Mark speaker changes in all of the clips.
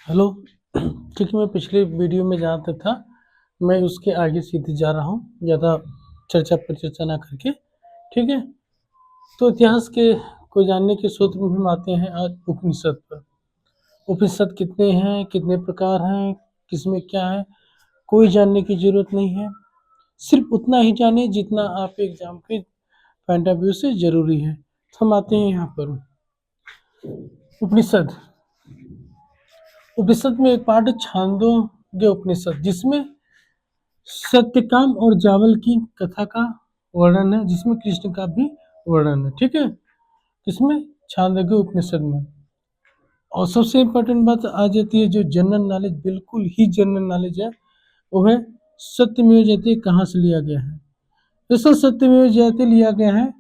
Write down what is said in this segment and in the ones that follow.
Speaker 1: Hello. ठीक है, मैं पिछले वीडियो में जहाँ तक था मैं उसके आगे सीधे जा रहा हूँ, ज़्यादा चर्चा पर चर्चा ना करके। ठीक है, तो इतिहास के को जानने के सूत्र में हम आते हैं आज उपनिषद पर। उपनिषद कितने हैं, कितने प्रकार हैं, किसमें क्या है, कोई जानने की जरूरत नहीं है। सिर्फ उतना ही जाने जितना आप एग्जाम के पॉइंट ऑफ व्यू से जरूरी है। तो हम आते हैं यहाँ पर उपनिषद। उपनिषद में एक पार्ट है छांदोग्य उपनिषद, जिसमें सत्यकाम और जावल की कथा का वर्णन है, जिसमें कृष्ण का भी वर्णन है। ठीक है, इसमें छांदोग्य उपनिषद में। और सबसे इम्पोर्टेंट बात आ जाती है, जो जनरल नॉलेज, बिल्कुल ही जनरल नॉलेज है, वो है सत्यमेव जयते कहाँ से लिया गया है। दरअसल सत्यमेव जयते लिया गया है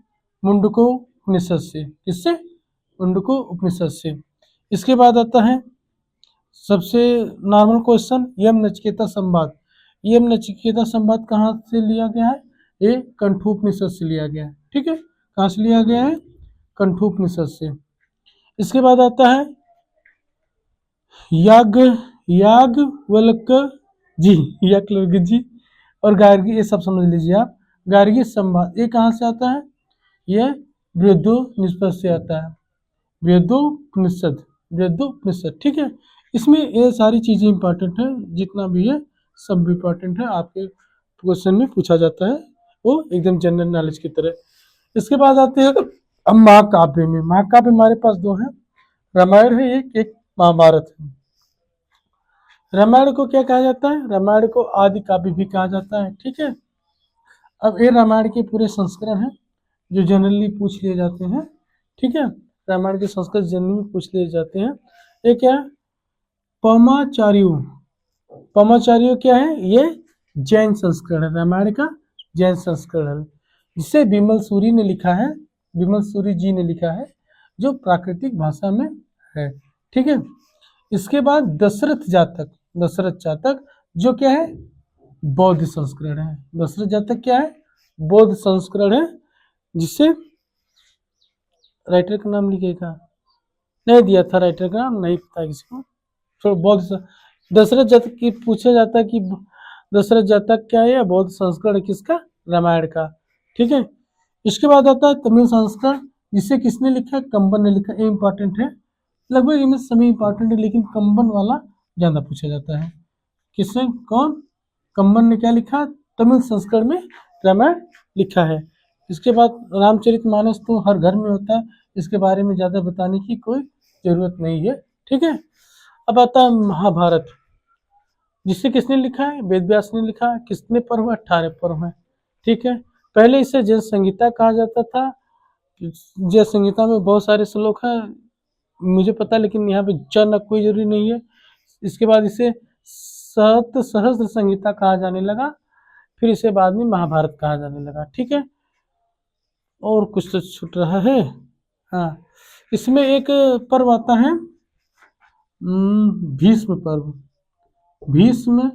Speaker 1: मुंडको उपनिषद से। किससे? मुंडको उपनिषद से। इसके बाद आता है सबसे नॉर्मल क्वेश्चन, यम नचिकेता संवाद। यम नचिकेता संवाद कहाँ से लिया गया है? ये कंठोपनिषद से लिया गया है। ठीक है, कहाँ से लिया गया है? कंठोपनिषद से। इसके बाद आता है याज्ञवल्क्य जी, याज्ञवल्क्य जी और गार्गी, ये सब समझ लीजिए आप। गार्गी संवाद ये कहाँ से आता है? ये बृहदोपनिषद से आता है। बृहदोपनिषद, बृहदोपनिषद। ठीक है, इसमें ये सारी चीजें इंपॉर्टेंट है, जितना भी है सब इंपॉर्टेंट है, आपके क्वेश्चन में पूछा जाता है, वो एकदम जनरल नॉलेज की तरह। इसके बाद आते हैं अब महाकाव्य में। महाकाव्य हमारे पास दो हैं, रामायण है एक महाभारत है। रामायण को क्या कहा जाता है? रामायण को आदि काव्य भी कहा जाता है। ठीक है, अब ये रामायण के पूरे संस्करण हैं जो जनरली पूछ लिए जाते हैं। ठीक है, रामायण के संस्करण जनरली पूछ लिए जाते हैं। ये क्या है? पमाचार्यो। पमाचार्यो क्या है? ये जैन संस्करण है, रामायण का जैन संस्करण है, जिसे विमल सूरी ने लिखा है, विमल सूरी जी ने लिखा है, जो प्राकृतिक भाषा में है। ठीक है, इसके बाद दशरथ जातक। दशरथ जातक जो क्या है? बौद्ध संस्करण है। दशरथ जातक क्या है? बौद्ध संस्करण है, जिसे राइटर का नाम लिखेगा, नहीं दिया था राइटर का नाम, नहीं पता किसी को। तो बौद्ध दशरथ जातक की पूछा जाता है कि दशरथ जातक क्या है? या बौद्ध संस्करण किसका? रामायण का। ठीक है, इसके बाद आता है तमिल संस्करण, जिसे किसने लिखा है? कंबन ने लिखा। ये इंपॉर्टेंट है, लगभग इनमें सभी इंपॉर्टेंट है, लेकिन कंबन वाला ज्यादा पूछा जाता है। किसने? कौन? कंबन ने क्या लिखा? तमिल संस्करण में रामायण लिखा है। इसके बाद रामचरितमानस तो हर घर में होता है, इसके बारे में ज्यादा बताने की कोई जरूरत नहीं है। ठीक है, अब आता है महाभारत, जिसे किसने लिखा है? वेद व्यास ने लिखा है। कितने पर्व? 18 पर्व है। ठीक है, पहले इसे जन संहिता कहा जाता था। जय संहिता में बहुत सारे श्लोक हैं, मुझे पता, लेकिन यहाँ पे जन कोई जरूरी नहीं है। इसके बाद इसे सत सहस्त्र संहिता कहा जाने लगा, फिर इसे बाद में महाभारत कहा जाने लगा। ठीक है, और कुछ तो छूट रहा है। हाँ, इसमें एक पर्व आता है भीष्म पर्व। भीष्म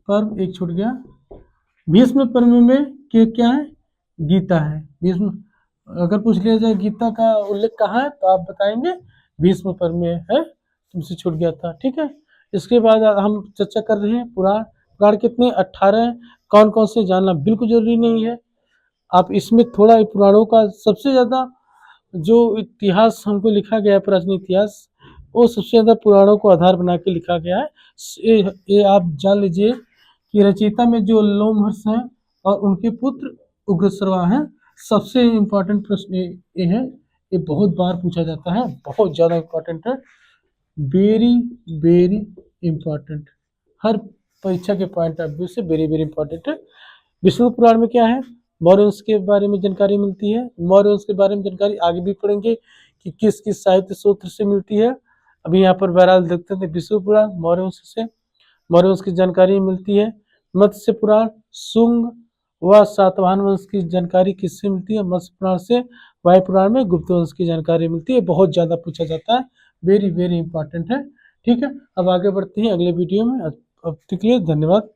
Speaker 1: पर्व एक छूट गया। भीष्म पर्व में क्या है? गीता है। भीष्म, अगर पूछ लिया जाए गीता का उल्लेख कहाँ है, तो आप बताएंगे भीष्म पर्व में है, तुमसे छूट गया था। ठीक है, इसके बाद हम चर्चा कर रहे हैं पुराण। पुराण कितने? 18 हैं। कौन कौन से जानना बिल्कुल जरूरी नहीं है, आप इसमें थोड़ा पुराणों का सबसे ज्यादा जो इतिहास हमको लिखा गया है, प्राचीन इतिहास, वो सबसे ज्यादा पुराणों को आधार बना के लिखा गया है। ये आप जान लीजिए कि रचयिता में जो लोमहर्ष हैं और उनके पुत्र उग्रश्रवा हैं। सबसे इम्पोर्टेंट प्रश्न ये है, ये बहुत बार पूछा जाता है, बहुत ज्यादा इम्पोर्टेंट है, वेरी वेरी इम्पोर्टेंट, हर परीक्षा के पॉइंट ऑफ व्यू से वेरी वेरी इम्पोर्टेंट है। विष्णु पुराण में क्या है? मौर्य वंश के बारे में जानकारी मिलती है। मौर्य वंश के बारे में जानकारी आगे भी पढ़ेंगे कि किस किस साहित्य सूत्र से मिलती है। अभी यहाँ पर बहरहाल देखते थे विष्णु पुराण, मौर्य वंश से मौर्य वंश की जानकारी मिलती है। मत्स्य पुराण, शुंग व सातवाहन वंश की जानकारी किससे मिलती है? मत्स्य पुराण से। वायु पुराण में गुप्त वंश की जानकारी मिलती है। बहुत ज्यादा पूछा जाता है, वेरी वेरी इंपॉर्टेंट है। ठीक है, अब आगे बढ़ते हैं अगले वीडियो में। अब तक के लिए धन्यवाद।